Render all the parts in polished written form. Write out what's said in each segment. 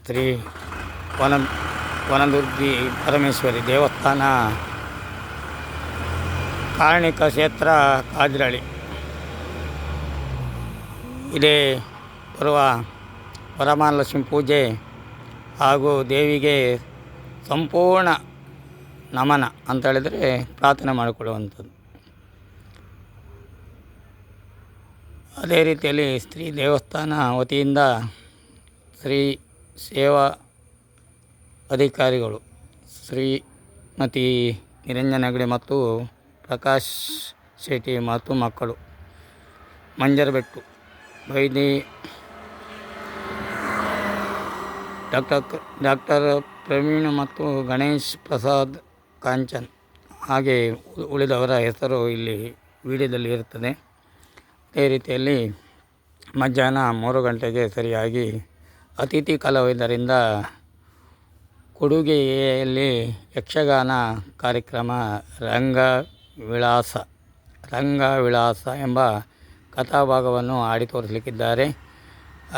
ಶ್ರೀ ವನ ವನದುರ್ಗಿ ಪರಮೇಶ್ವರಿ ದೇವಸ್ಥಾನ, ಕಾರ್ಣಿಕ ಕ್ಷೇತ್ರ, ಕಾಜರಳ್ಳಿ. ಇದೇ ಬರುವ ವರಮಹಾಲಕ್ಷ್ಮಿ ಪೂಜೆ ಹಾಗೂ ದೇವಿಗೆ ಸಂಪೂರ್ಣ ನಮನ ಅಂತ ಹೇಳಿದರೆ ಪ್ರಾರ್ಥನೆ ಮಾಡಿಕೊಳ್ಳುವಂಥದ್ದು. ಅದೇ ರೀತಿಯಲ್ಲಿ ಶ್ರೀ ದೇವಸ್ಥಾನ ವತಿಯಿಂದ ಶ್ರೀ ಸೇವಾ ಅಧಿಕಾರಿಗಳು ಶ್ರೀಮತಿ ನಿರಂಜನ ಹೆಗಡೆ ಮತ್ತು ಪ್ರಕಾಶ್ ಶೆಟ್ಟಿ ಮತ್ತು ಮಕ್ಕಳು, ಮಂಜರಬೆಟ್ಟು ವೈದ್ಯ ಡಾಕ್ಟರ್ ಪ್ರವೀಣ್ ಮತ್ತು ಗಣೇಶ್ ಪ್ರಸಾದ್ ಕಾಂಚನ್, ಹಾಗೆ ಉಳಿದವರ ಹೆಸರು ಇಲ್ಲಿ ವಿಡಿಯೋದಲ್ಲಿ ಇರುತ್ತದೆ. ಅದೇ ರೀತಿಯಲ್ಲಿ ಮಧ್ಯಾಹ್ನ 3 ಗಂಟೆಗೆ ಸರಿಯಾಗಿ ಅತಿಥಿ ಕಲಾವಿದರಿಂದ ಕೊಡುಗೆಯಲ್ಲಿ ಯಕ್ಷಗಾನ ಕಾರ್ಯಕ್ರಮ ರಂಗವಿಳಾಸ ಎಂಬ ಕಥಾಭಾಗವನ್ನು ಆಡಿ ತೋರಿಸಲಿಕ್ಕಿದ್ದಾರೆ.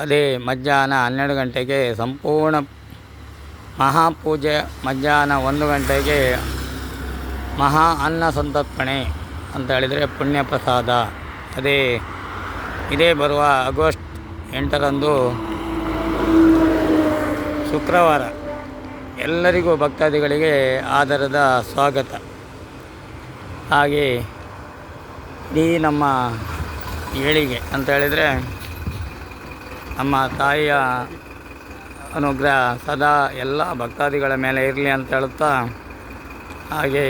ಅದೇ ಮಧ್ಯಾಹ್ನ 12 ಗಂಟೆಗೆ ಸಂಪೂರ್ಣ ಮಹಾಪೂಜೆ, ಮಧ್ಯಾಹ್ನ 1 ಗಂಟೆಗೆ ಮಹಾ ಅನ್ನ ಸಂತರ್ಪಣೆ ಅಂತ ಹೇಳಿದರೆ ಪುಣ್ಯ ಪ್ರಸಾದ. ಇದೇ ಬರುವ ಆಗಸ್ಟ್ 8ರಂದು ಶುಕ್ರವಾರ ಎಲ್ಲರಿಗೂ ಭಕ್ತಾದಿಗಳಿಗೆ ಆದರದ ಸ್ವಾಗತ. ಹಾಗೆ ಈ ನಮ್ಮ ಏಳಿಗೆ ಅಂತ ಹೇಳಿದರೆ ನಮ್ಮ ತಾಯಿಯ ಅನುಗ್ರಹ ಸದಾ ಎಲ್ಲ ಭಕ್ತಾದಿಗಳ ಮೇಲೆ ಇರಲಿ ಅಂತ ಹೇಳುತ್ತಾ, ಹಾಗೆ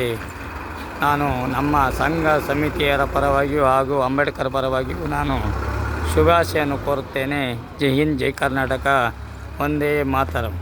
ನಾನು ನಮ್ಮ ಸಂಘ ಸಮಿತಿಯರ ಪರವಾಗಿಯೂ ಹಾಗೂ ಅಂಬೇಡ್ಕರ್ ಪರವಾಗಿಯೂ ನಾನು ಶುಭಾಶಯನ್ನು ಕೋರುತ್ತೇನೆ. ಜೈ ಹಿಂದ್, ಜೈ ಕರ್ನಾಟಕ, ವಂದೇ ಮಾತರಂ.